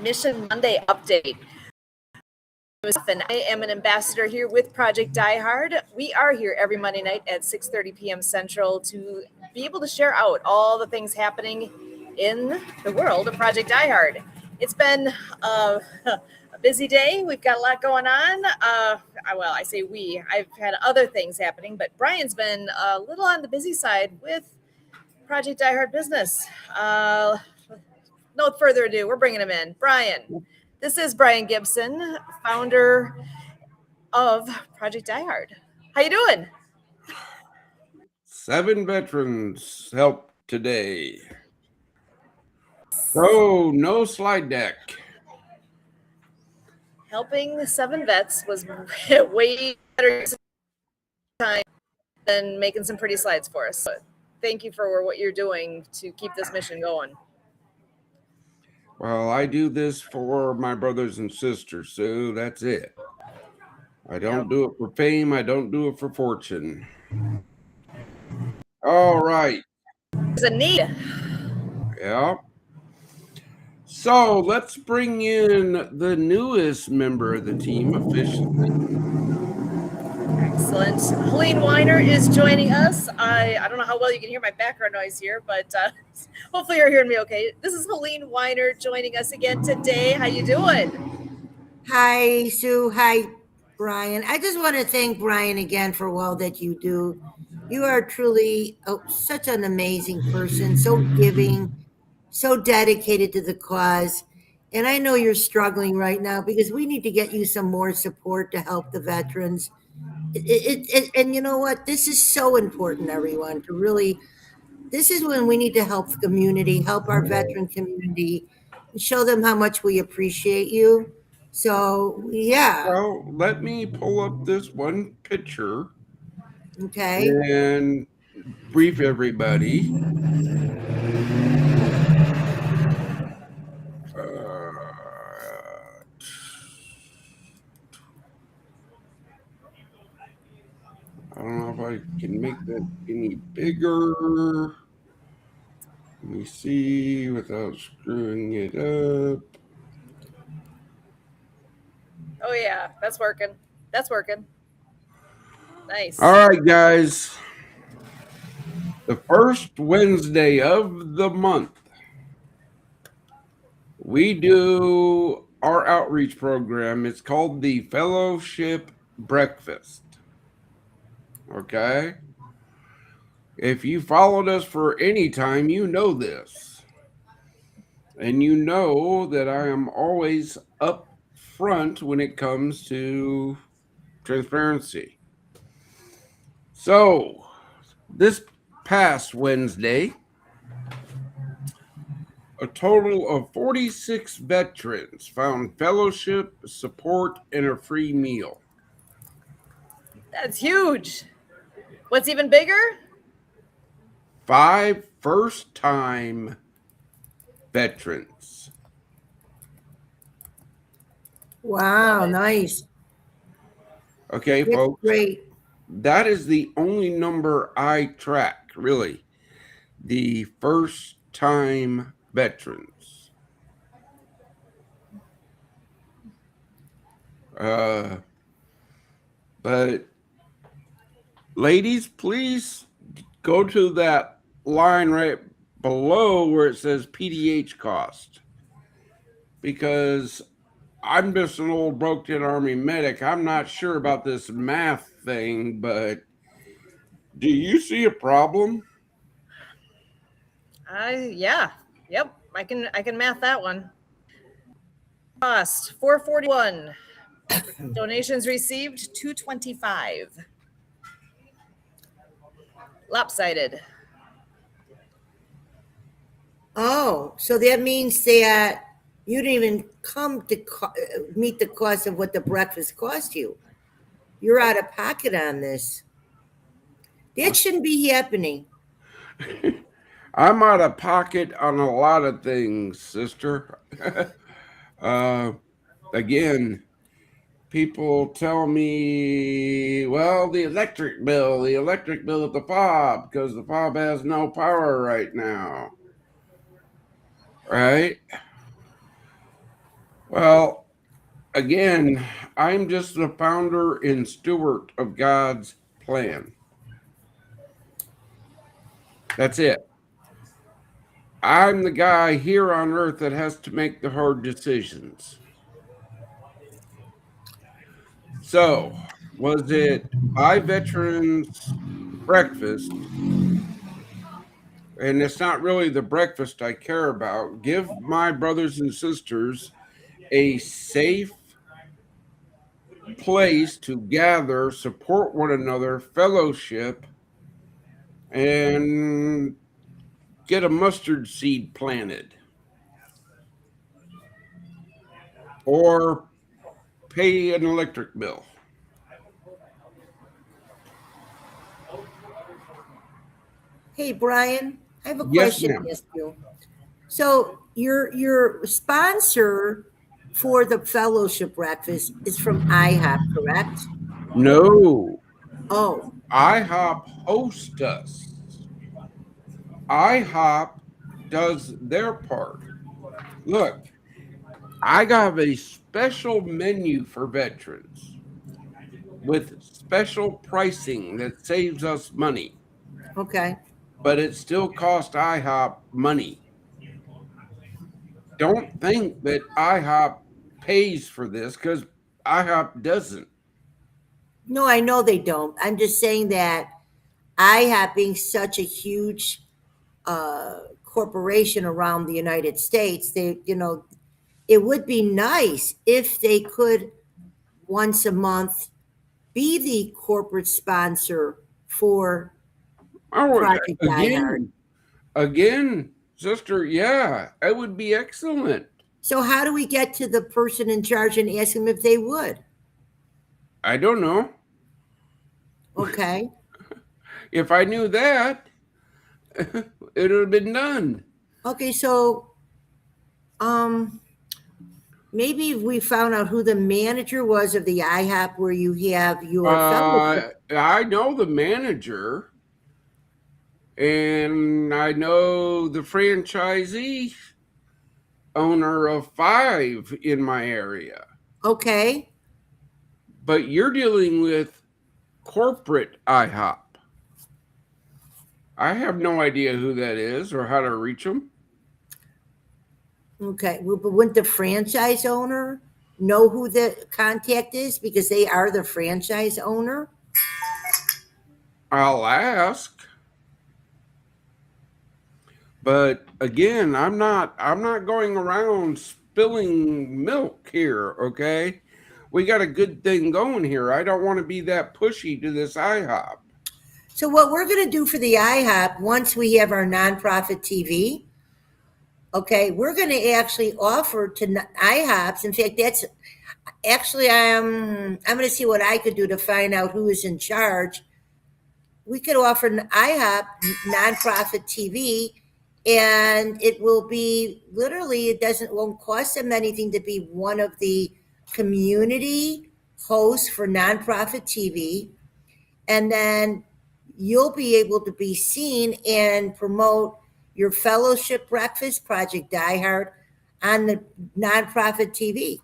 Mission Monday update. I am an ambassador here with Project Die Hard. We are here every Monday night at 6:30 p.m. Central to be able to share out all the things happening in the world of Project Die Hard. It's been a busy day. We've got a lot going on. Well, I say we. I've had other things happening, but Brian's been a little on the busy side with Project Die Hard business. No further ado, we're bringing him in. Brian, this is Brian Gibson, founder of Project Die Hard. How you doing? 7 veterans helped today. Oh, no slide deck. Helping the 7 vets was way better time than making some pretty slides for us. So thank you for what you're doing to keep this mission going. Well, I do this for my brothers and sisters, so that's it. I don't do it for fame. I don't do it for fortune. All right. There's a need. Yeah. So let's bring in the newest member of the team officially. Excellent. Helene Weiner is joining us. I don't know how well you can hear my background noise here, but hopefully you're hearing me okay. This is Helene Weiner joining us again today. How you doing? Hi, Sue. Hi, Brian. I just want to thank Brian again for all that you do. You are truly such an amazing person, so giving, so dedicated to the cause. And I know you're struggling right now because we need to get you some more support to help the veterans. And you know what? This is so important, everyone, to really, this is when we need to help the community, help our veteran community, and show them how much we appreciate you. So, yeah. Well, let me pull up this one picture. Okay. And brief everybody. I don't know if I can make that any bigger. Let me see without screwing it up. Oh, yeah, that's working. That's working. Nice. All right, guys. The first Wednesday of the month, we do our outreach program. It's called the Fellowship Breakfast. Okay? If you followed us for any time, you know this. And you know that I am always up front when it comes to transparency. So, this past Wednesday, a total of 46 veterans found fellowship, support, and a free meal. That's huge. What's even bigger? 5 first-time veterans. Wow, nice. Okay, That's folks. Great. That is the only number I track, really. The first-time veterans. But ladies, please go to that line right below where it says PDH cost. Because I'm just an old broke-in Army medic. I'm not sure about this math thing, but do you see a problem? Yeah. Yep. I can math that one. Cost $441. Donations received $225. Lopsided. Oh, so that means that you didn't even come to meet the cost of what the breakfast cost you. You're out of pocket on this. That shouldn't be happening. I'm out of pocket on a lot of things, sister. Again, people tell me, well, the electric bill at the FOB, because the FOB has no power right now. Right? Well, again, I'm just the founder and steward of God's plan. That's it. I'm the guy here on earth that has to make the hard decisions. So, was it buy veterans breakfast? And it's not really the breakfast I care about. Give my brothers and sisters a safe place to gather, support one another, fellowship, and get a mustard seed planted or pay an electric bill. Hey, Brian, I have a Yes, question ma'am. to ask you. So your sponsor for the fellowship breakfast is from IHOP, correct? No, Oh, IHOP hosts us. IHOP does their part. Look, I got a special menu for veterans with special pricing that saves us money, okay. but it still costs IHOP money. Don't think that IHOP pays for this because IHOP doesn't. No, I know they don't. I'm just saying that IHOP being such a huge corporation around the United States, it would be nice if they could once a month be the corporate sponsor for Oh, Project Die Hard. again, sister, yeah, it would be excellent. So how do we get to the person in charge and ask them if they would? I don't know. Okay. If I knew that, it would have been done. Okay, so um maybe if we found out who the manager was of the IHOP where you have your fellowship. I know the manager, and I know the franchisee owner of 5 in my area. Okay. But you're dealing with corporate IHOP. I have no idea who that is or how to reach them. Okay. Well, but wouldn't the franchise owner know who the contact is because they are the franchise owner? I'll ask. But again, I'm not going around spilling milk here, okay? We got a good thing going here. I don't want to be that pushy to this IHOP. So what we're going to do for the IHOP once we have our nonprofit TV, okay, we're going to actually offer to IHOPs. In fact, that's actually I'm going to see what I could do to find out who is in charge. We could offer an IHOP nonprofit TV, and it will be literally won't cost them anything to be one of the community hosts for nonprofit TV, and then you'll be able to be seen and promote your fellowship breakfast Project Die Hard on the nonprofit TV.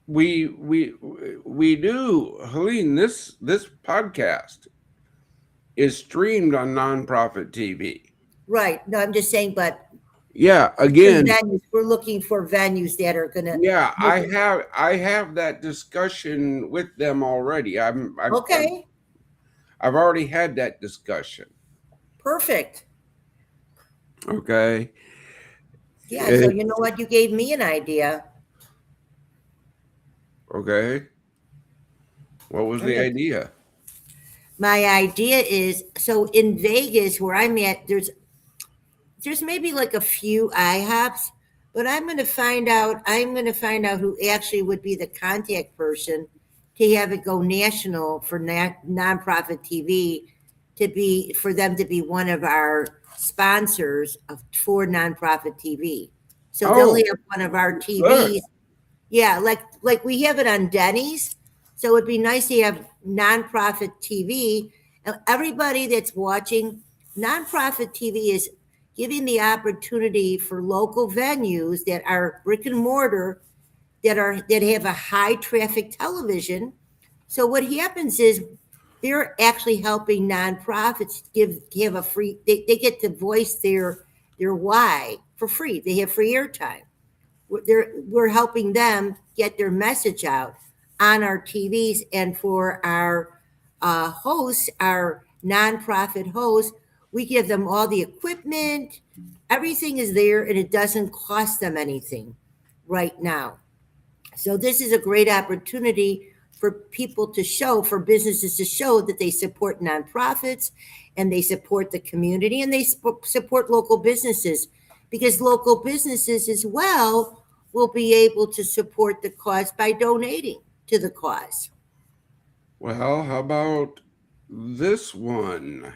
We do, Helene. This podcast is streamed on nonprofit TV. Right. No, I'm just saying, but Yeah, again, we're looking for venues that are gonna. yeah, I have that discussion with them already. Okay. I've already had that discussion. Perfect. Okay. Yeah. So you know what? You gave me an idea. Okay. What was the idea? My idea is so in Vegas where I'm at, there's maybe like a few IHOPs, but I'm going to find out. I'm going to find out who actually would be the contact person to have it go national for nonprofit TV for them to be one of our sponsors for nonprofit TV. So they'll have one of our TVs. Good. Yeah, like we have it on Denny's. So it'd be nice to have nonprofit TV. And everybody that's watching, nonprofit TV is giving the opportunity for local venues that are brick and mortar that have a high traffic television. So what happens is they're actually helping nonprofits have a free. They get to voice their why for free. They have free airtime. We're helping them get their message out on our TVs, and for our hosts, our nonprofit hosts, we give them all the equipment. Everything is there, and it doesn't cost them anything right now. So this is a great opportunity for people to show, for businesses to show that they support nonprofits and they support the community and they support local businesses, because local businesses as well will be able to support the cause by donating to the cause. Well, how about this one?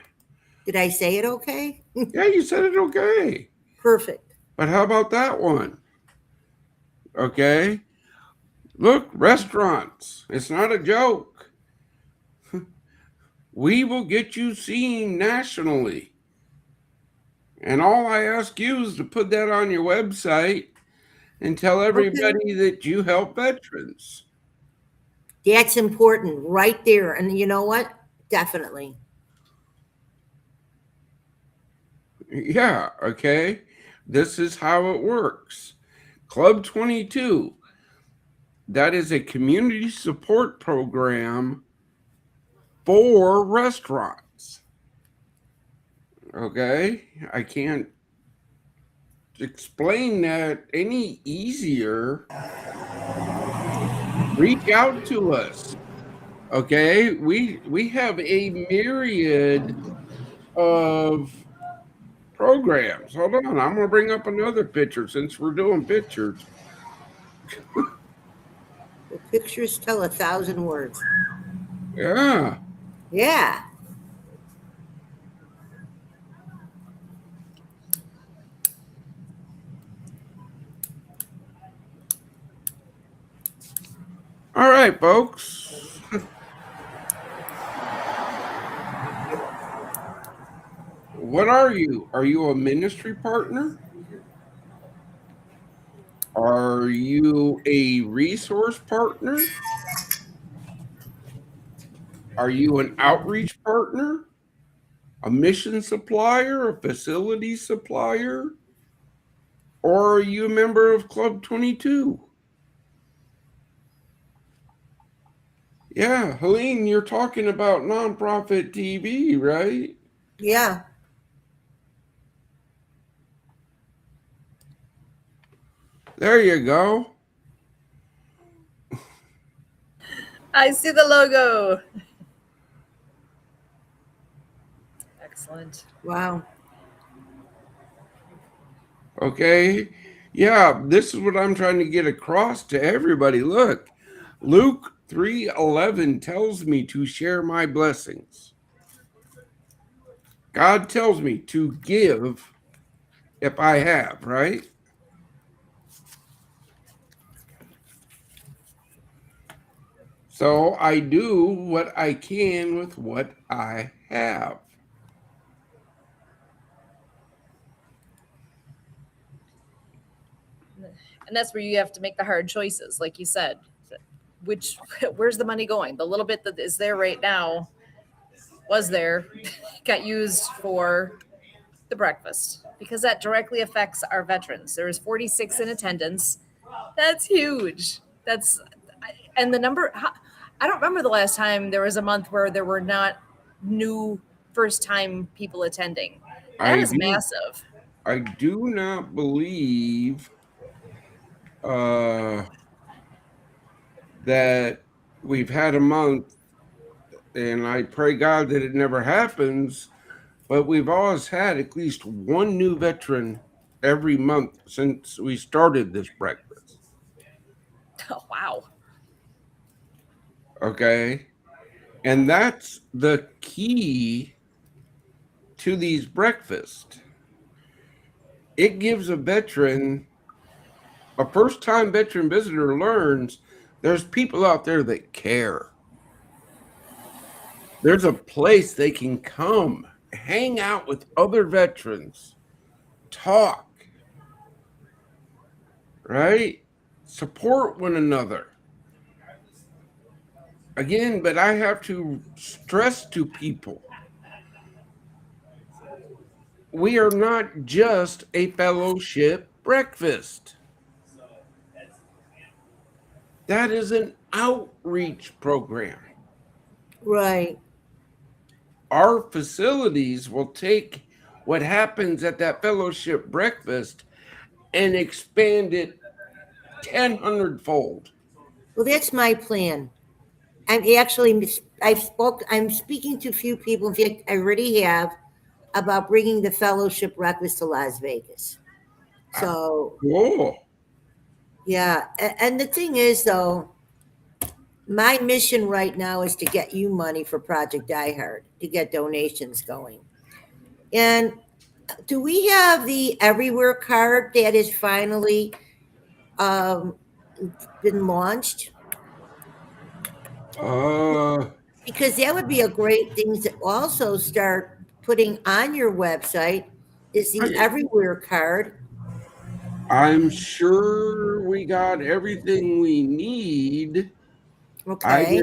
Did I say it okay? Yeah, you said it okay. Perfect. But how about that one? Okay. Look, restaurants. It's not a joke. We will get you seen nationally. And all I ask you is to put that on your website and tell everybody that you help veterans. That's important right there. And you know what? Definitely. Yeah, okay. This is how it works. Club 22, that is a community support program for restaurants. Okay, I can't explain that any easier. Reach out to us. Okay, we have a myriad of programs. Hold on, I'm gonna bring up another picture since we're doing pictures. The pictures tell 1,000 words. Yeah. Yeah. All right, folks. What are you? Are you a ministry partner? Are you a resource partner? Are you an outreach partner? A mission supplier? A facility supplier? Or are you a member of Club 22? Yeah, Helene, you're talking about nonprofit TV, right? Yeah. There you go. I see the logo. Excellent. Wow. Okay. Yeah, this is what I'm trying to get across to everybody. Look, Luke 3:11 tells me to share my blessings. God tells me to give if I have, right? So I do what I can with what I have. And that's where you have to make the hard choices, like you said. Where's the money going? The little bit that is there right now was there, got used for the breakfast, because that directly affects our veterans. There was 46 in attendance. That's huge. And the number, I don't remember the last time there was a month where there were not new first time people attending. That is massive. I do not believe that we've had a month, and I pray God that it never happens, but we've always had at least one new veteran every month since we started this breakfast. Oh, wow. Okay. And that's the key to these breakfasts. It gives a veteran, a first time veteran visitor learns there's people out there that care. There's a place they can come, hang out with other veterans, talk, right? support one another. Again, but I have to stress to people, we are not just a fellowship breakfast. That is an outreach program. Right. Our facilities will take what happens at that fellowship breakfast and expand it 1,000-fold. Well, that's my plan. I'm speaking to a few people. In fact, I already have about bringing the fellowship breakfast to Las Vegas. So Cool. yeah, and the thing is, though, my mission right now is to get you money for Project Die Hard, to get donations going. And do we have the Everywhere card that is finally um, been launched? Because that would be a great thing to also start putting on your website is the Everywhere card. I'm sure we got everything we need. Okay.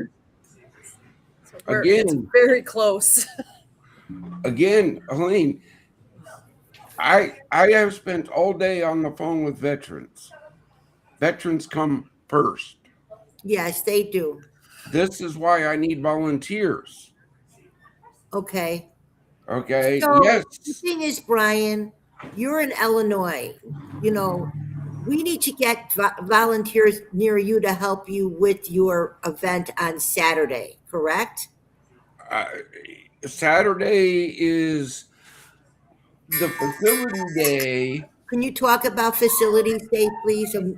It's very close. Again, Helene, I have spent all day on the phone with veterans. Veterans come first. Yes, they do. This is why I need volunteers. Okay. Okay. So yes. The thing is, Brian, you're in Illinois. You know, we need to get volunteers near you to help you with your event on Saturday, correct? Saturday is the facility day. Can you talk about facilities day, please, and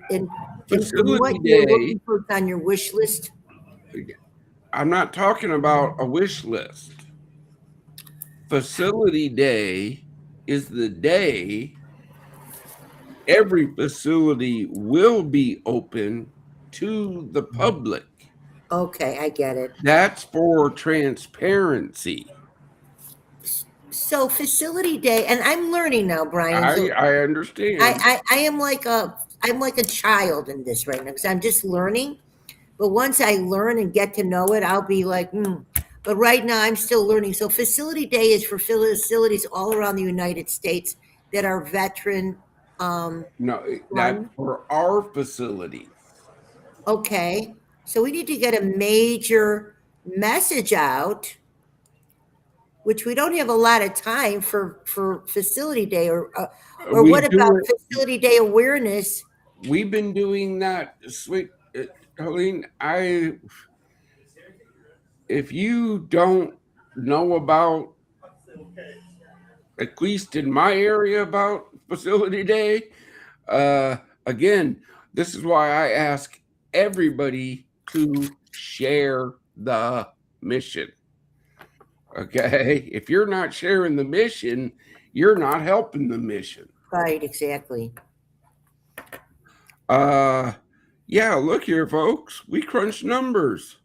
Facility what you're day. looking for on your wish list? I'm not talking about a wish list. Facility day is the day every facility will be open to the public. Okay, I get it. That's for transparency. So facility day, and I'm learning now, Brian. I understand. I am like a child in this right now because I'm just learning. But once I learn and get to know it, I'll be like, But right now, I'm still learning. So facility day is for facilities all around the United States that are veteran. No, that's for our facilities. Okay. So we need to get a major message out, which we don't have a lot of time for facility day or what about facility day awareness? We've been doing that, sweet Helene. If you don't know about, at least in my area, about facility day, again, this is why I ask everybody to share the mission. Okay, if you're not sharing the mission, you're not helping the mission. Right, exactly. Yeah, look here, folks. We crunch numbers.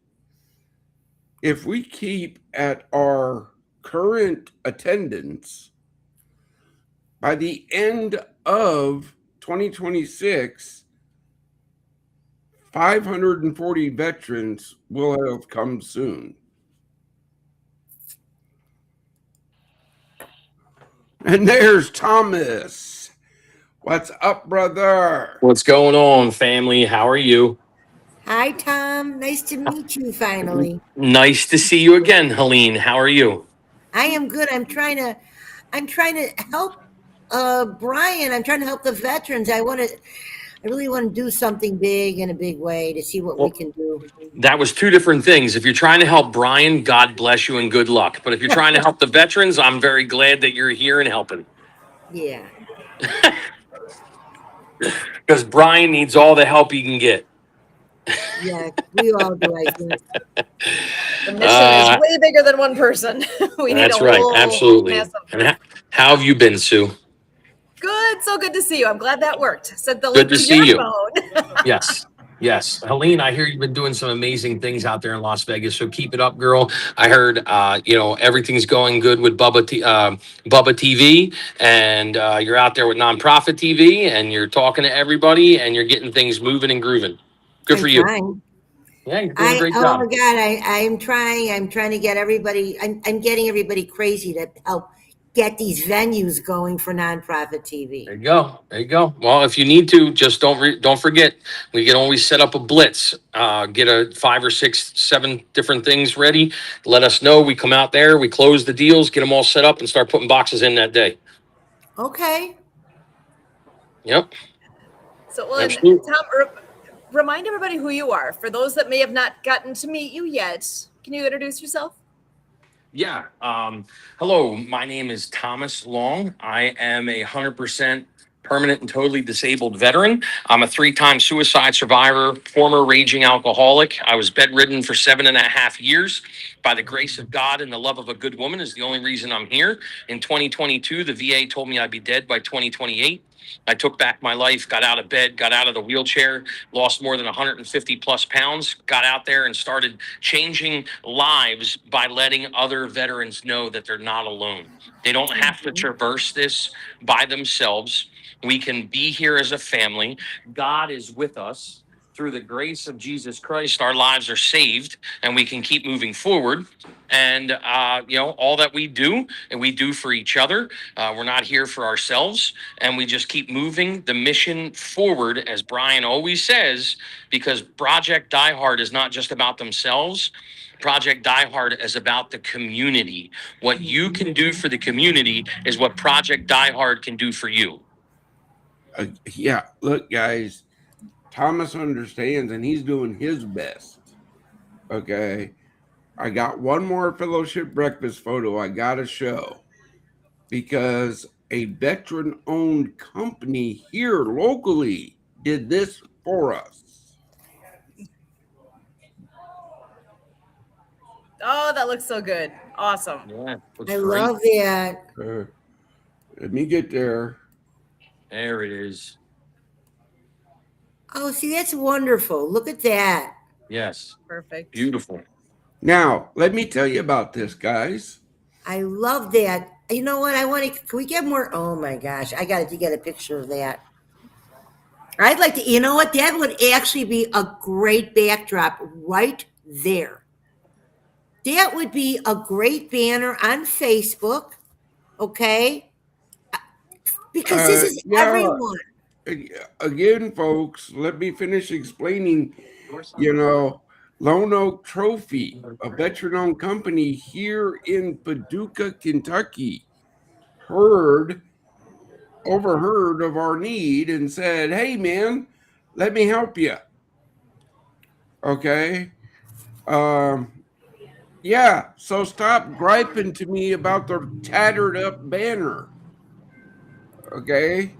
If we keep at our current attendance, by the end of 2026, 540 veterans will have come soon. And there's Thomas. What's up, brother? What's going on, family? How are you? Hi, Tom. Nice to meet you finally. Nice to see you again, Helene. How are you? I am good. I'm trying to help Brian. I'm trying to help the veterans. I really want to do something big in a big way to see what we can do. That was two different things. If you're trying to help Brian, God bless you and good luck. But if you're trying to help the veterans, I'm very glad that you're here and helping. Yeah. Because Brian needs all the help he can get. Yeah, we all do, I think. The mission is way bigger than one person. That's right. Absolutely. And how have you been, Sue? Good. So good to see you. I'm glad that worked. Said the good to see you. phone. Yes. Yes, Helene, I hear you've been doing some amazing things out there in Las Vegas. So keep it up, girl. I heard, everything's going good with Bubba TV, and you're out there with Nonprofit TV, and you're talking to everybody, and you're getting things moving and grooving. Good I'm for you. trying. Yeah, you're doing a great Oh my job. God, I'm trying. I'm trying to get everybody, I'm getting everybody crazy to help get these venues going for nonprofit TV. There you go. There you go. Well, if you need to, just don't forget. We can always set up a blitz. Get a 5 or 6, 7 different things ready. Let us know. We come out there. We close the deals. Get them all set up and start putting boxes in that day. Okay. Yep. So, well, and Absolutely. Tom, remind everybody who you are. For those that may have not gotten to meet you yet, can you introduce yourself? Yeah. Hello, my name is Thomas Long. I am 100% permanent and totally disabled veteran. I'm a 3-time suicide survivor, former raging alcoholic. I was bedridden for 7.5 years. By the grace of God and the love of a good woman is the only reason I'm here. In 2022, the VA told me I'd be dead by 2028. I took back my life, got out of bed, got out of the wheelchair, lost more than 150 plus pounds, got out there and started changing lives by letting other veterans know that they're not alone. They don't have to traverse this by themselves. We can be here as a family. God is with us. Through the grace of Jesus Christ, our lives are saved and we can keep moving forward. And, all that we do and we do for each other. We're not here for ourselves, and we just keep moving the mission forward, as Brian always says, because Project Die Hard is not just about themselves. Project Die Hard is about the community. What you can do for the community is what Project Die Hard can do for you. Yeah, look, guys, Thomas understands and he's doing his best. Okay. I got one more fellowship breakfast photo I got to show because a veteran owned company here locally did this for us. Oh, that looks so good. Awesome. Yeah, looks I great. love that. Let me get there. There it is. Oh, see, that's wonderful. Look at that. Yes, Perfect. beautiful. Now, let me tell you about this, guys. I love that. You know what? Can we get more? Oh my gosh. I got to get a picture of that. I'd like to, you know what? That would actually be a great backdrop right there. That would be a great banner on Facebook. Okay. Because this is Yeah, everyone. again, folks, let me finish explaining. Lone Oak Trophy, a veteran owned company here in Paducah, Kentucky, overheard of our need and said, "Hey, man, let me help you." Okay. Yeah. So stop griping to me about the tattered up banner. Okay.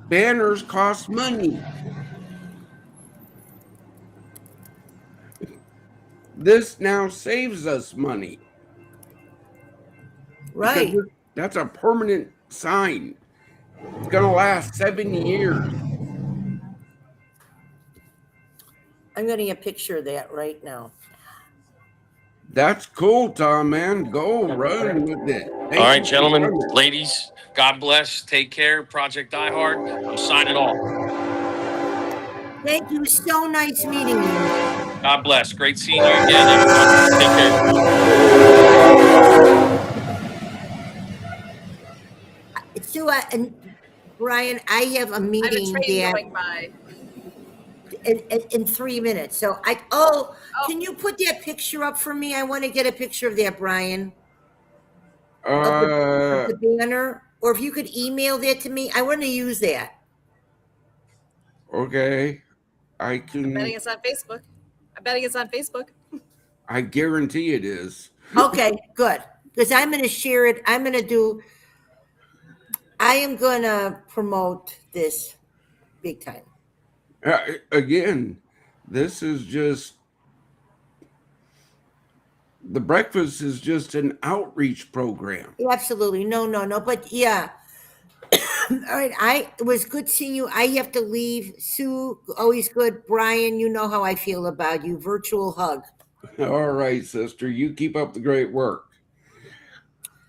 Banners cost money. This now saves us money because Right. that's a permanent sign. It's going to last 7 years. I'm getting a picture of that right now. That's cool, Tom, man. Go run with it. Thank All right, you for gentlemen, coming. ladies, God bless. Take care. Project Die Hard. I'm signing off. Thank you. So nice meeting you. God bless. Great seeing you again, everyone. Take care. So, and Brian, I have a I have a meeting train that going by. in 3 minutes. So Oh, can you put that picture up for me? I want to get a picture of that, Brian, of Uh, the banner. Or if you could email that to me, I want to use that. okay. I I'm can, betting it's on Facebook. I'm betting it's on Facebook. I guarantee it is. Okay, good. Because I'm going to share it. I am going to promote this big time. Again, this is just, the breakfast is just an outreach program. Absolutely. No. But yeah, All right. It was good seeing you. I have to leave. Sue, always good. Brian, you know how I feel about you. Virtual hug. All right, sister. You keep up the great work.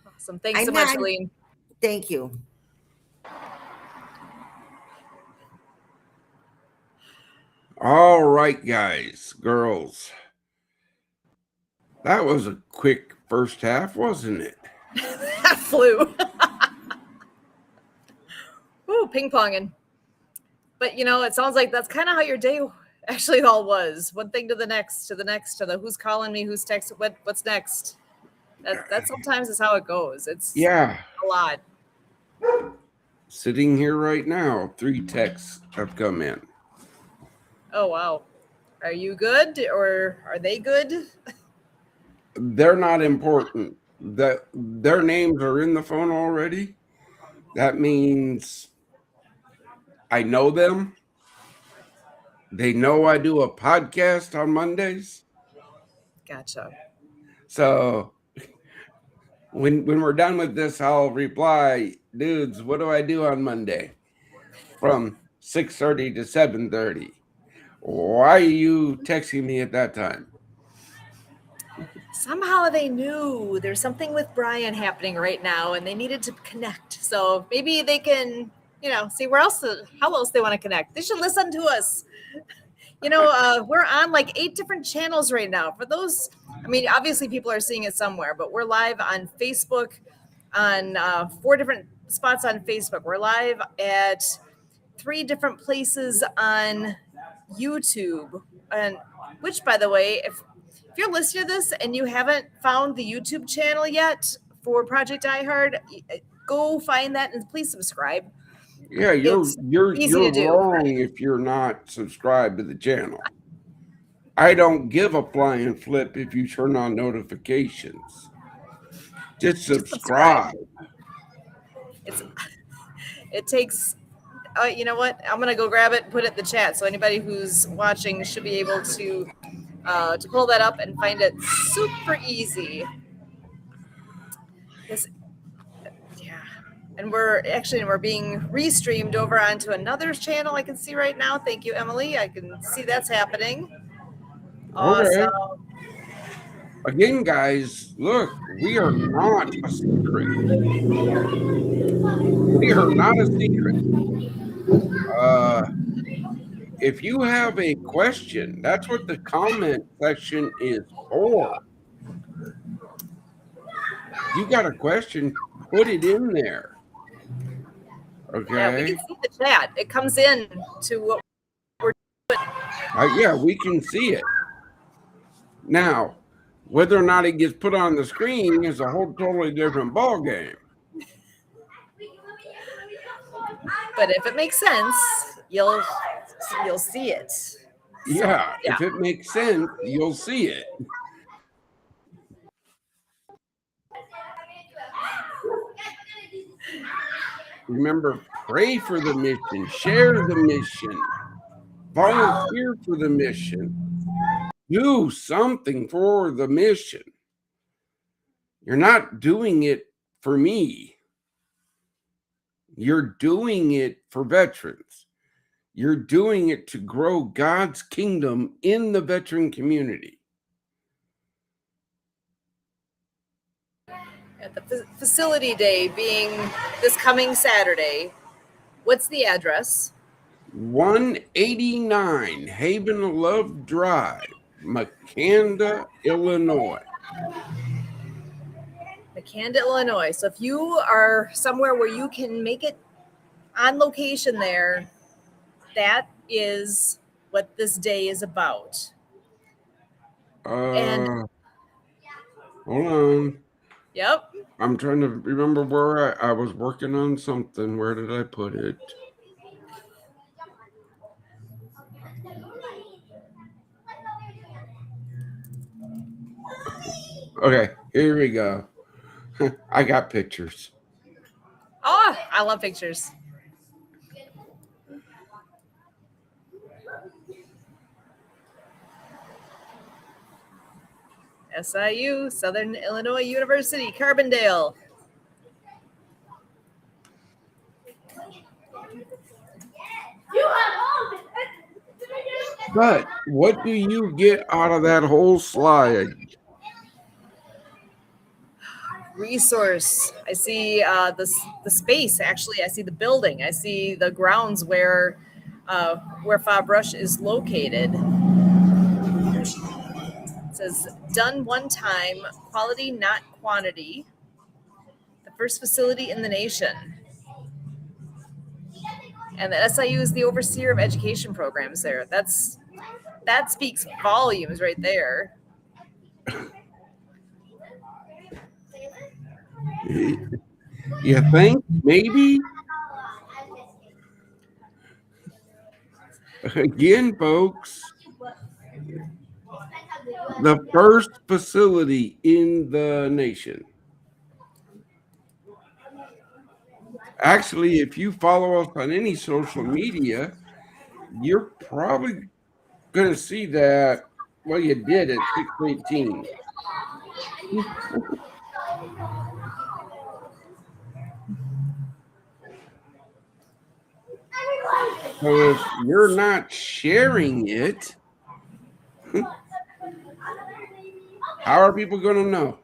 Awesome. Thanks so much, I'm- Helene. Thank you. All right, guys, girls. That was a quick first half, wasn't it? That flew. Ooh, ping ponging. But it sounds like that's kind of how your day actually all was. One thing to the next, to the next, to the who's calling me, who's texting, what's next. That sometimes is how it goes. It's Yeah. a lot. Sitting here right now, 3 texts have come in. Oh wow. Are you good or are they good? They're not important. That their names are in the phone already. That means I know them. They know I do a podcast on Mondays. Gotcha. So when we're done with this, I'll reply, dudes, what do I do on Monday? From 6:30 to 7:30. Why are you texting me at that time? Somehow they knew there's something with Brian happening right now and they needed to connect. So maybe they can, see how else they want to connect. They should listen to us. We're on like 8 different channels right now. For those, obviously people are seeing it somewhere, but we're live on Facebook on 4 different spots on Facebook. We're live at 3 different places on YouTube. And which, by the way, if you're listening to this and you haven't found the YouTube channel yet for Project iHeart, go find that and please subscribe. Yeah, It's you're easy to do. wrong if you're not subscribed to the channel. I don't give a flying flip if you turn on notifications. Just subscribe. It takes. You know what? I'm gonna go grab it and put it in the chat so anybody who's watching should be able to pull that up and find it super easy. Yeah. And we're being restreamed over onto another channel I can see right now. Thank you, Emily. I can see that's happening. Awesome. Okay. Again, guys, look, we are not a secret. We are not a secret. If you have a question, that's what the comment section is for. You got a question, put it in there. Okay. Yeah, we can see the chat. It comes in to what we're doing. Yeah, we can see it. Now, whether or not it gets put on the screen is a whole totally different ball game. But if it makes sense, you'll see it. Yeah, if it makes sense, you'll see it. Remember, pray for the mission, share the mission, volunteer for the mission, do something for the mission. You're not doing it for me. You're doing it for veterans. You're doing it to grow God's kingdom in the veteran community. At the facility day being this coming Saturday, what's the address? 189 Haven of Love Drive, Makanda, Illinois. Makanda, Illinois. So if you are somewhere where you can make it on location there, that is what this day is about. Hold on. Yep. I'm trying to remember where I was working on something. Where did I put it? Okay, here we go. I got pictures. Oh, I love pictures. SIU, Southern Illinois University, Carbondale. But what do you get out of that whole slide? Resource. I see the space. Actually, I see the building. I see the grounds where Fabrush is located. It says done one time, quality not quantity. The first facility in the nation. And the SIU is the overseer of education programs there. That speaks volumes right there. You think? Maybe? Again, folks, the first facility in the nation. Actually, if you follow us on any social media, you're probably going to see that. Well, you did at 618. So if you're not sharing it, how are people going to know?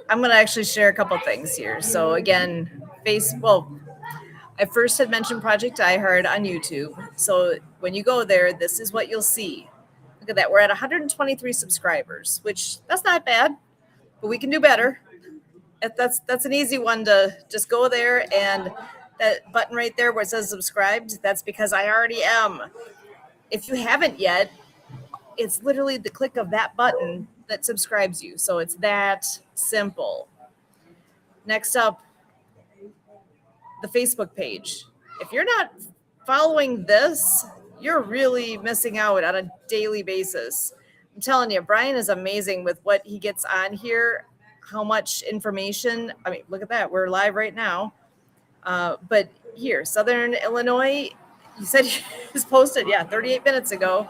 I'm going to actually share a couple things here. So again, I first had mentioned Project iHeart on YouTube. So when you go there, this is what you'll see. Look at that. We're at 123 subscribers, which that's not bad, but we can do better. That's an easy one to just go there, and that button right there where it says subscribed, that's because I already am. If you haven't yet, it's literally the click of that button that subscribes you. So it's that simple. Next up, the Facebook page. If you're not following this, you're really missing out on a daily basis. I'm telling you, Brian is amazing with what he gets on here, how much information. I mean, look at that. We're live right now. But here, Southern Illinois, you said he was posted, 38 minutes ago.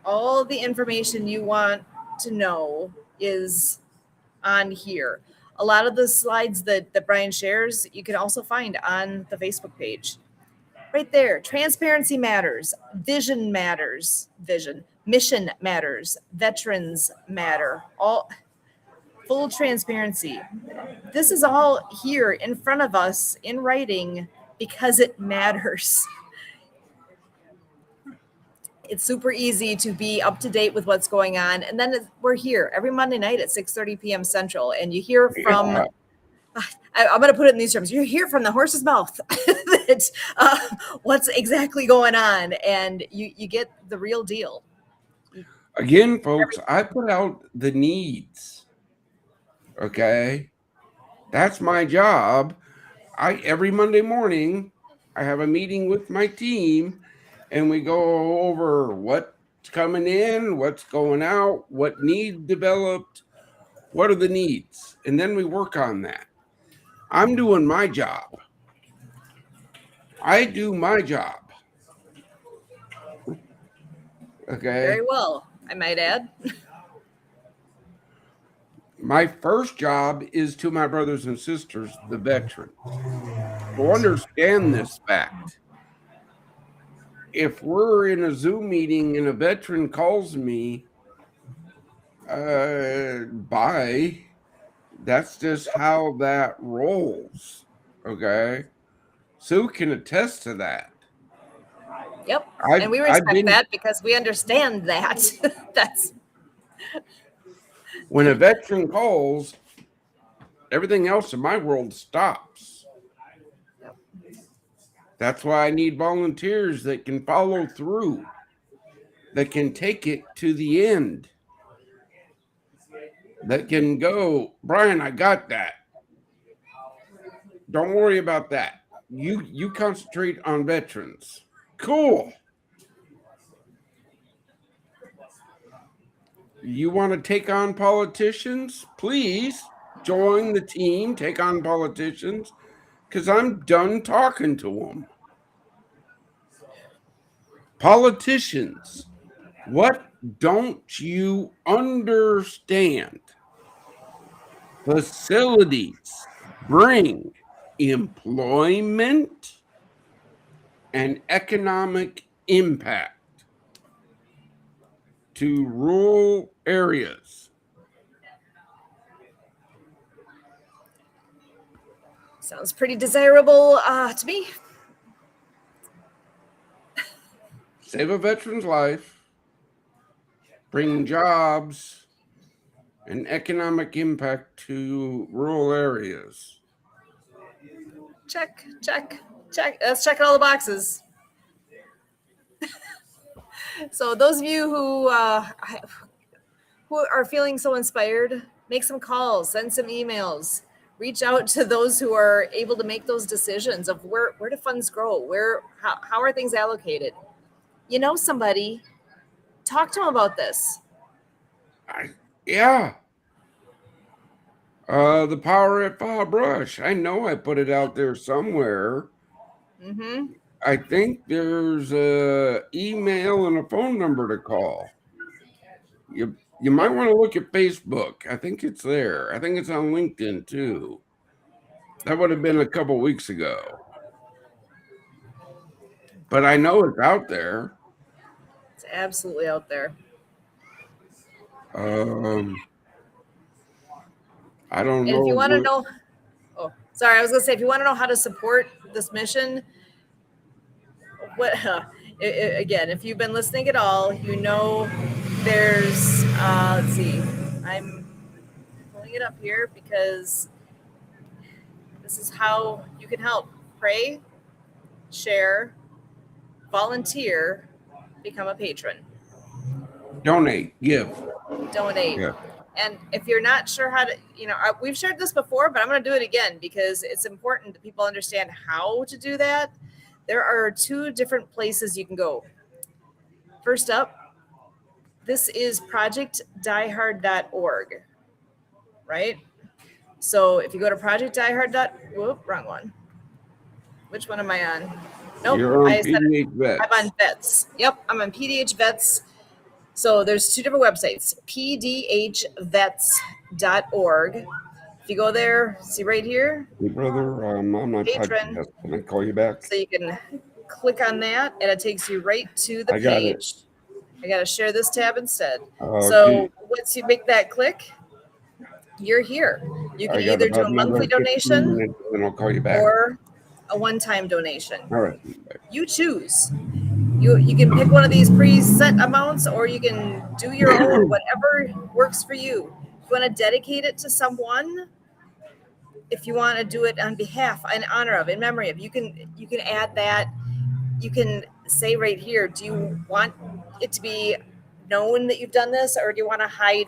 All the information you want to know is on here. A lot of the slides that Brian shares, you can also find on the Facebook page. Right there, transparency matters, vision matters, mission matters, veterans matter, all full transparency. This is all here in front of us in writing because it matters. It's super easy to be up to date with what's going on. And then we're here every Monday night at 6:30 p.m. Central. And you hear from, I'm going to put it in these terms, you hear from the horse's mouth that, what's exactly going on. And you get the real deal. Again, folks, I put out the needs. Okay? That's my job. Every Monday morning, I have a meeting with my team, and we go over what's coming in, what's going out, what needs developed, what are the needs, and then we work on that. I'm doing my job. I do my job. Okay. Very well, I might add. My first job is to my brothers and sisters, the veterans, to understand this fact. If we're in a Zoom meeting and a veteran calls me, bye. That's just how that rolls. Okay. Sue can attest to that. Yep. And we respect that because we understand that. That's when a veteran calls, everything else in my world stops. That's why I need volunteers that can follow through, that can take it to the end, that can go, Brian, I got that. Don't worry about that. You concentrate on veterans. Cool. You want to take on politicians? Please join the team, take on politicians, because I'm done talking to them. Politicians, what don't you understand? Facilities bring employment and economic impact to rural areas. Sounds pretty desirable to me. Save a veteran's life, bring jobs and economic impact to rural areas. Check, check, check. Let's check all the boxes. So those of you who are feeling so inspired, make some calls, send some emails, reach out to those who are able to make those decisions of where do funds grow, how are things allocated. You know somebody, talk to them about this. Yeah. The power at Brush. I know I put it out there somewhere. Mm-hmm. I think there's a email and a phone number to call. You might want to look at Facebook. I think it's there. I think it's on LinkedIn too. That would have been a couple weeks ago. But I know it's out there. It's absolutely out there. I don't And know. if you want to know, I was gonna say, if you want to know how to support this mission, again, if you've been listening at all, you know there's let's see, I'm pulling it up here because this is how you can help. Pray, share, volunteer, become a patron, Donate, give. donate. Yeah. And if you're not sure how to, we've shared this before, but I'm going to do it again because it's important that people understand how to do that. There are 2 different places you can go. First up, this is projectdiehard.org, right? So if you go to wrong one. Which one am I on? Nope, You're on I said it. PDH Vets. I'm on Vets. Yep, I'm on PDH Vets. So there's 2 different websites, pdhvets.org. If you go there, see right here. Hey, brother, I'm on my Patron. podcast. Can I call you back? So you can click on that, and it takes you right to the I got page. I got to share this tab instead. Okay. Once you make that click, you're here. You can I got either do about a monthly another 15 donation minutes, and I'll call you back. or a one-time donation. All right. You choose. You can pick one of these preset amounts, or you can do your own, whatever works for you. If you want to dedicate it to someone, if you want to do it on behalf, in honor of, in memory of, you can add that. You can say right here, do you want it to be known that you've done this, or do you want to hide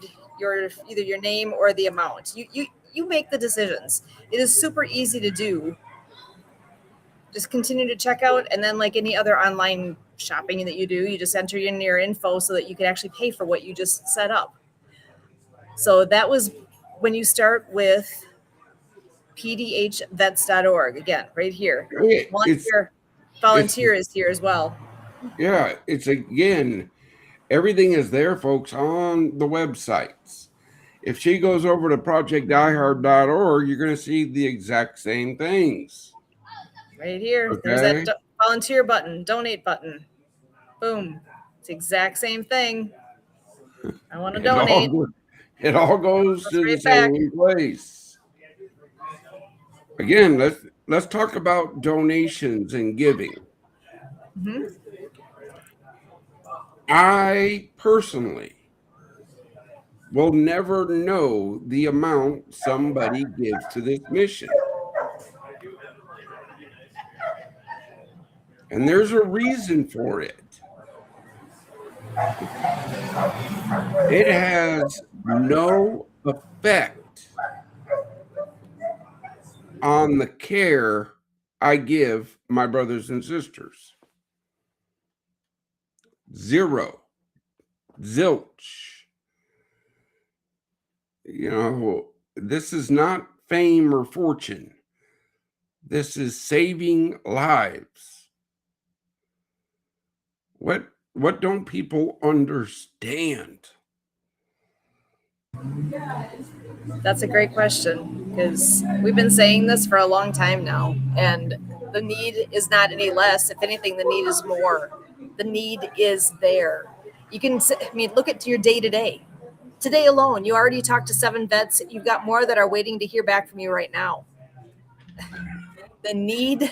either your name or the amount? You make the decisions. It is super easy to do. Just continue to check out, and then like any other online shopping that you do, you just enter in your info so that you can actually pay for what you just set up. So that was when you start with pdhvets.org, again, right here. Volunteer is here as well. Yeah, it's again, everything is there, folks, on the websites. If she goes over to projectdiehard.org, you're going to see the exact same things. Right here. Okay. There's that volunteer button, donate button. Boom. It's the exact same thing. I want to donate. It all goes to the same place. Again, let's talk about donations and giving. Mm-hmm. I personally will never know the amount somebody gives to this mission. And there's a reason for it. It has no effect on the care I give my brothers and sisters. Zero. Zilch. This is not fame or fortune. This is saving lives. What don't people understand? That's a great question because we've been saying this for a long time now, and the need is not any less. If anything, the need is more. The need is there. You can, I mean, look at your day to day. Today alone, you already talked to 7 vets. You've got more that are waiting to hear back from you right now. The need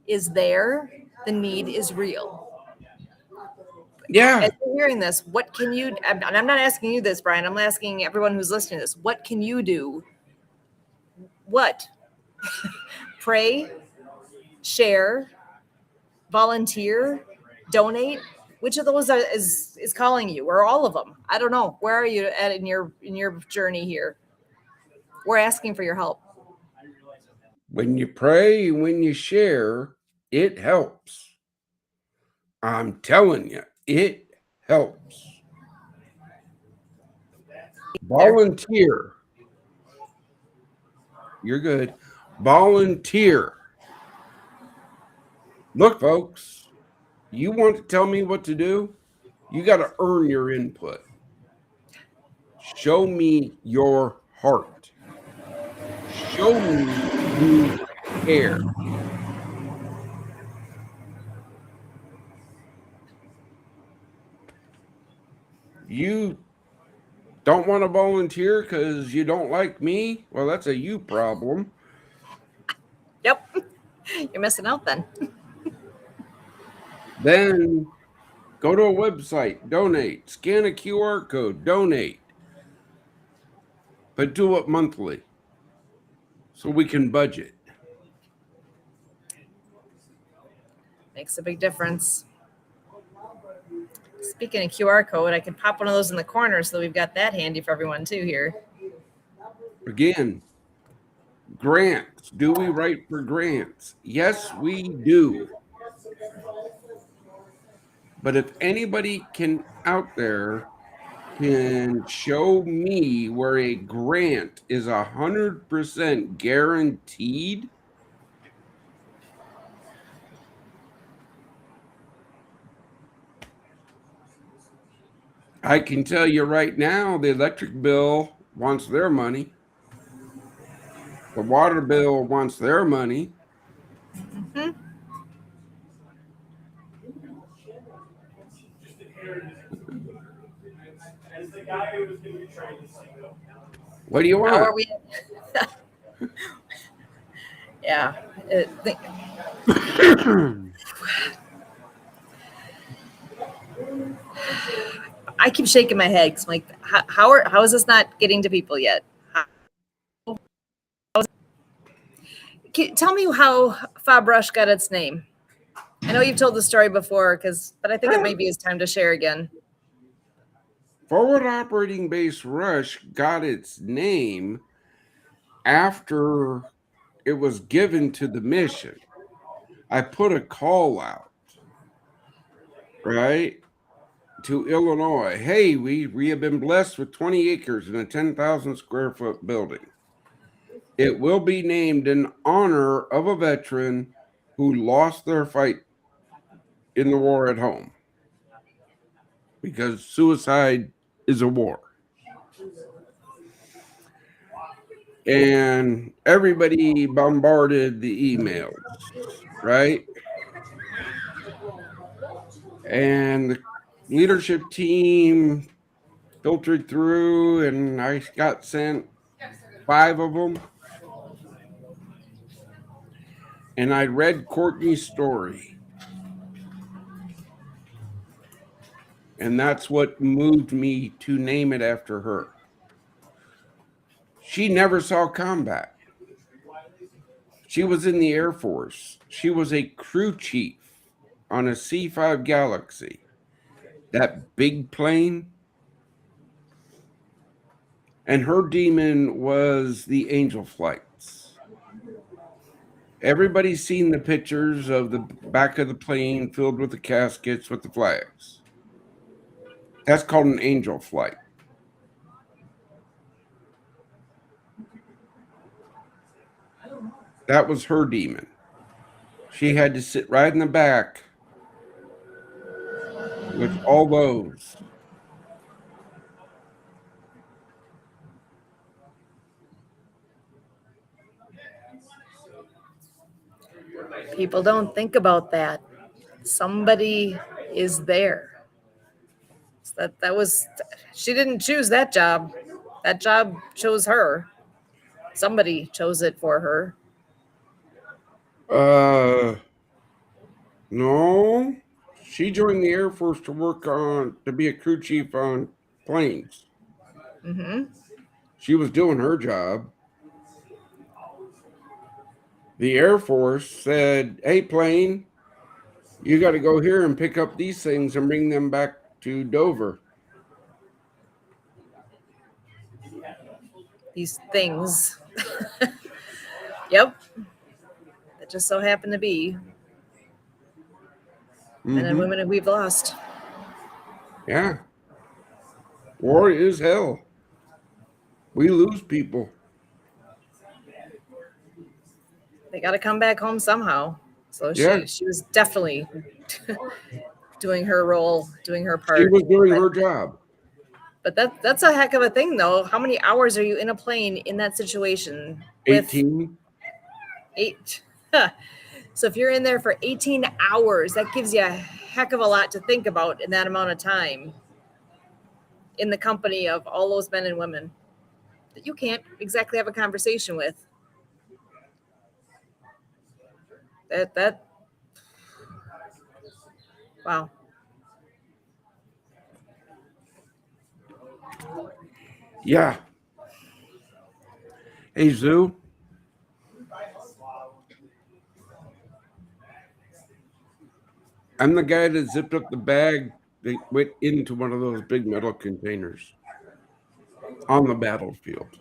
is there. The need is real. Yeah. As you're hearing this, what can you, and I'm not asking you this, Brian, I'm asking everyone who's listening to this, what can you do? What? Pray, share, volunteer, donate. Which of those is calling you, or all of them? I don't know. Where are you at in your journey here? We're asking for your help. When you pray, when you share, it helps. I'm telling you, it helps. Volunteer. You're good. Volunteer. Look, folks, you want to tell me what to do? You got to earn your input. Show me your heart. Show me you care. You don't want to volunteer because you don't like me? Well, that's a you problem. Yep. You're missing out then. Then go to a website, donate, scan a QR code, donate. But do it monthly so we can budget. Makes a big difference. Speaking of QR code, I could pop one of those in the corner so we've got that handy for everyone too here. Again, grants. Do we write for grants? Yes, we do. But if anybody can out there can show me where a grant is 100% guaranteed, I can tell you right now, the electric bill wants their money. The water bill wants their money. Mm-hmm. What do you How are want? we? Yeah. I keep shaking my head because I'm like, how is this not getting to people yet? Tell me how Fabrush got its name. I know you've told the story before, but I think it maybe is time to share again. Forward Operating Base Rush got its name after it was given to the mission. I put a call out, right, to Illinois. Hey, we have been blessed with 20 acres in a 10,000 square foot building. It will be named in honor of a veteran who lost their fight in the war at home, because suicide is a war. And everybody bombarded the emails, right? And the leadership team filtered through, and I got sent 5 of them. And I read Courtney's story. And that's what moved me to name it after her. She never saw combat. She was in the Air Force. She was a crew chief on a C-5 Galaxy. That big plane. And her demon was the angel flights. Everybody's seen the pictures of the back of the plane filled with the caskets with the flags. That's called an angel flight. That was her demon. She had to sit right in the back with all those. People don't think about that. Somebody is there. That was, she didn't choose that job. That job chose her. Somebody chose it for her. No. She joined the Air Force to be a crew chief on planes. Mm-hmm. She was doing her job. The Air Force said, "Hey, plane, you got to go here and pick up these things and bring them back to Dover." These things. Yep. That just so happened to be men and women we've lost. Yeah. War is hell. We lose people. They got to come back home somehow. So Yeah. she was definitely doing her role, doing her part. She was doing her job. But that's a heck of a thing, though. How many hours are you in a plane in that situation? 18. 8. So if you're in there for 18 hours, that gives you a heck of a lot to think about in that amount of time in the company of all those men and women that you can't exactly have a conversation with. That wow. Yeah. Hey, Zoo. I'm the guy that zipped up the bag that went into one of those big metal containers on the battlefield.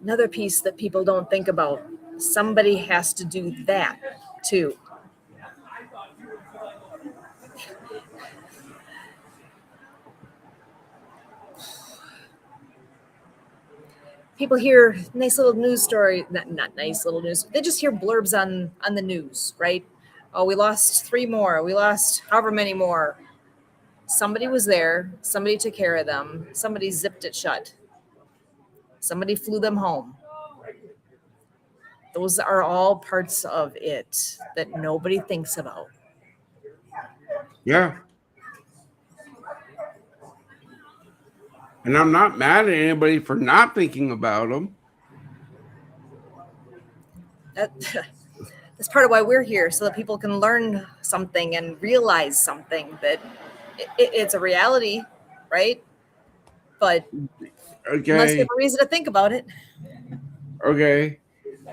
Another piece that people don't think about. Somebody has to do that too. People hear nice little news story, not nice little news. They just hear blurbs on the news, right? Oh, we lost 3 more. We lost however many more. Somebody was there. Somebody took care of them. Somebody zipped it shut. Somebody flew them home. Those are all parts of it that nobody thinks about. Yeah. And I'm not mad at anybody for not thinking about them. That's part of why we're here, so that people can learn something and realize something that it's a reality, right? But unless you Okay. have a reason to think about it. Okay.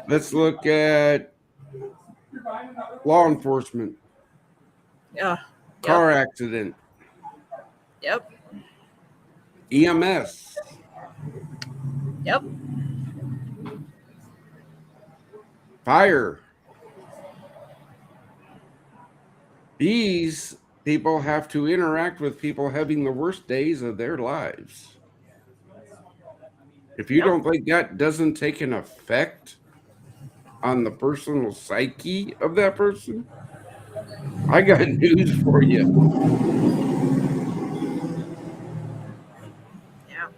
Let's look at law enforcement. Yeah. Car accident. Yep. EMS. Yep. Fire. These people have to interact with people having the worst days of their lives. If you don't think that doesn't take an effect on the personal psyche of that person, I got news for you. Yeah.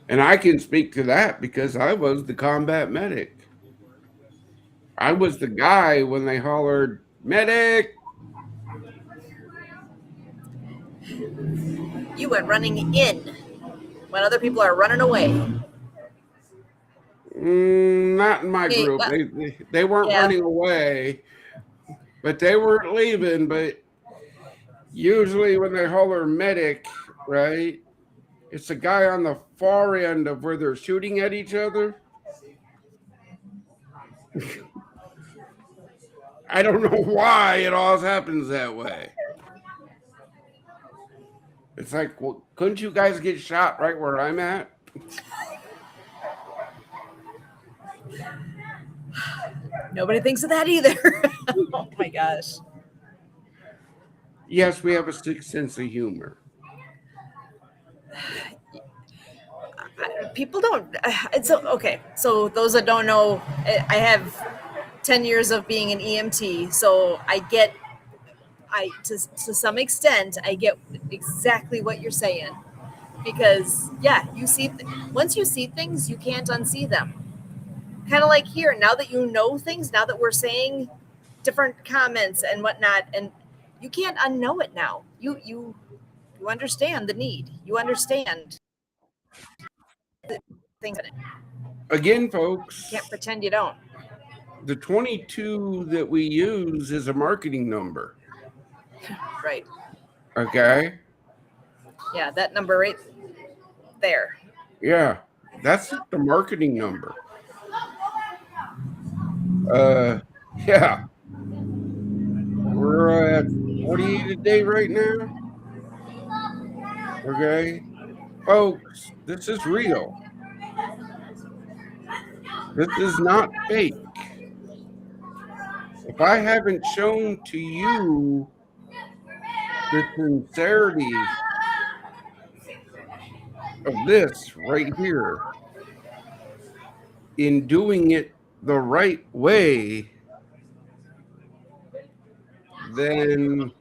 And I can speak to that because I was the combat medic. I was the guy when they hollered, "Medic!" You went running in when other people are running away. Not in my Hey, group. They weren't yeah. running away, but they weren't leaving. But usually when they holler medic, right, it's a guy on the far end of where they're shooting at each other. I don't know why it always happens that way. It's like, well, couldn't you guys get shot right where I'm at? Nobody thinks of that either. Oh my gosh. Yes, we have a sick sense of humor. People don't. It's okay. So those that don't know, I have 10 years of being an EMT, so to some extent, I get exactly what you're saying. because you see once you see things, you can't unsee them. Kind of like here, now that you know things, now that we're saying different comments and whatnot, and you can't unknow it now. You understand the need. You understand things. Again, folks, Can't pretend you don't. the 22 that we use is a marketing number. Right. Okay. Yeah, that number right there. Yeah, that's the marketing number. Yeah. We're at 48 a day right now. Okay. Folks, this is real. This is not fake. If I haven't shown to you the sincerity of this right here in doing it the right way, then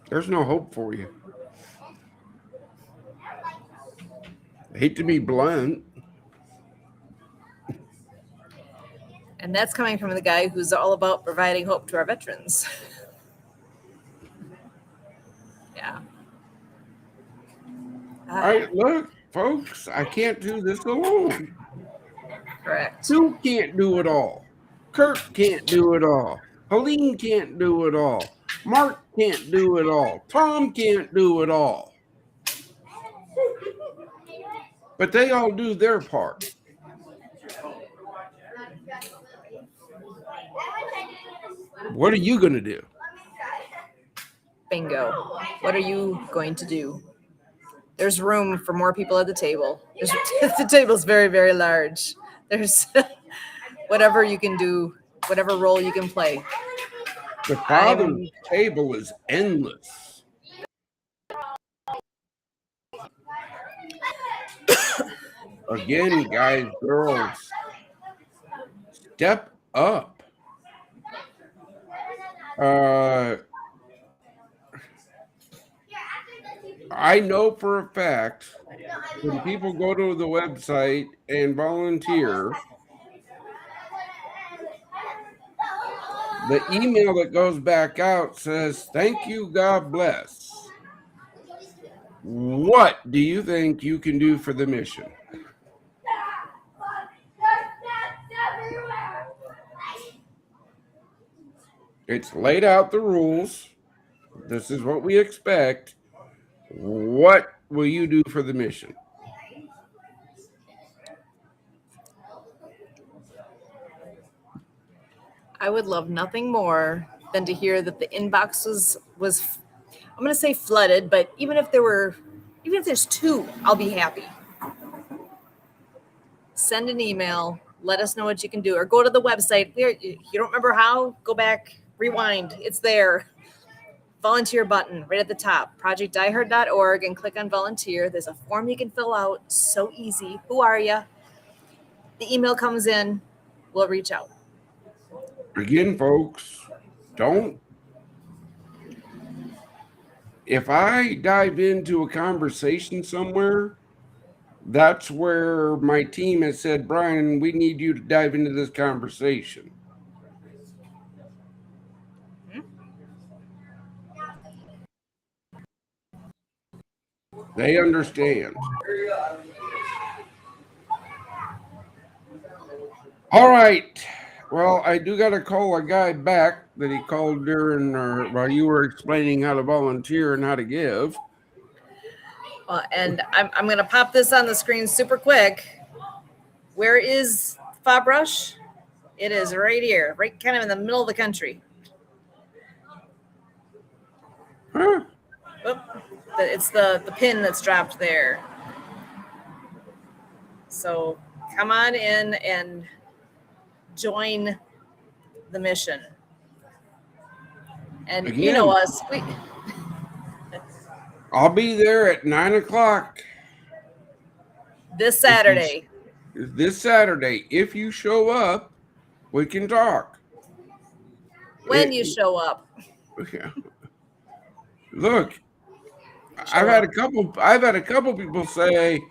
there's no hope for you. I hate to be blunt. And that's coming from the guy who's all about providing hope to our veterans. Yeah. Look, folks, I can't do this alone. Correct. Sue can't do it all. Kurt can't do it all. Helene can't do it all. Mark can't do it all. Tom can't do it all. But they all do their part. What are you going to do? Bingo. What are you going to do? There's room for more people at the table. The table's very, very large. There's whatever you can do, whatever role you can play. The father's table is endless. Again, guys, girls, step up. I know for a fact when people go to the website and volunteer, the email that goes back out says, "Thank you, God bless." What do you think you can do for the mission? It's laid out the rules. This is what we expect. What will you do for the mission? I would love nothing more than to hear that the inbox was I'm going to say flooded, but even if there's 2, I'll be happy. Send an email, let us know what you can do, or go to the website. You don't remember how? Go back, rewind. It's there. Volunteer button right at the top, projectdiehard.org, and click on volunteer. There's a form you can fill out. So easy. Who are you? The email comes in. We'll reach out. Again, folks, don't. If I dive into a conversation somewhere, that's where my team has said, "Brian, we need you to dive into this conversation." They understand. All right. Well, I do got to call a guy back that he called during while you were explaining how to volunteer and how to give. And I'm going to pop this on the screen super quick. Where is Fob Rush? It is right here, right kind of in the middle of the country. Huh? Oop, it's the pin that's dropped there. So come on in and join the mission. And Again, you know us. I'll be there at 9:00 this Saturday. This Saturday. If you show up, we can talk. When you show up. Yeah. Look, show I've had up. a couple people say,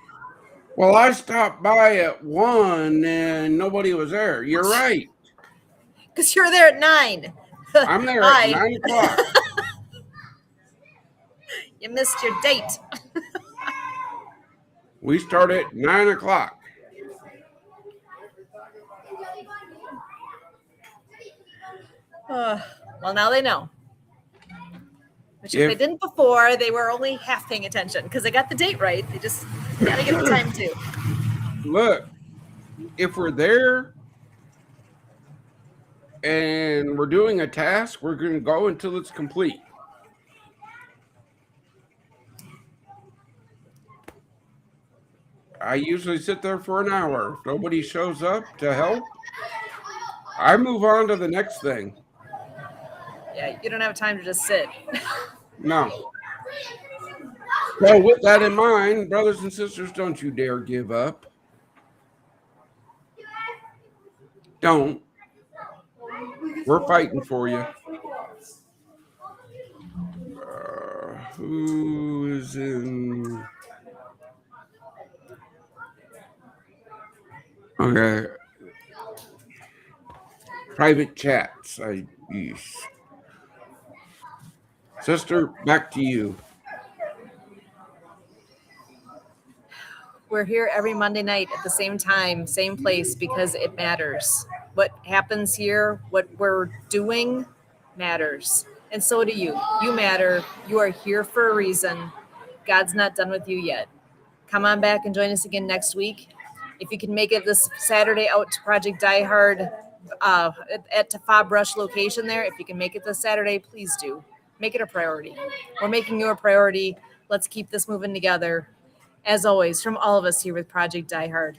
"Well, I stopped by at 1 and nobody was there." You're right. Because you're there at 9. I'm there at Hi, 9 o'clock. you missed your date. We start at 9 o'clock. Well, now they know. Which if they If didn't before, they were only half paying attention because they got the date right. They just got to get the time too. look, if we're there and we're doing a task, we're going to go until it's complete. I usually sit there for an hour. If nobody shows up to help, I move on to the next thing. Yeah, you don't have time to just sit. No. So with that in mind, brothers and sisters, don't you dare give up. Don't. We're fighting for you. Who is in? Okay. Private chats. I use. Sister, back to you. We're here every Monday night at the same time, same place, because it matters. What happens here, what we're doing matters. And so do you. You matter. You are here for a reason. God's not done with you yet. Come on back and join us again next week. If you can make it this Saturday out to Project Die Hard at Tafab Rush location there, if you can make it this Saturday, please do. Make it a priority. We're making you a priority. Let's keep this moving together. As always, from all of us here with Project Die Hard.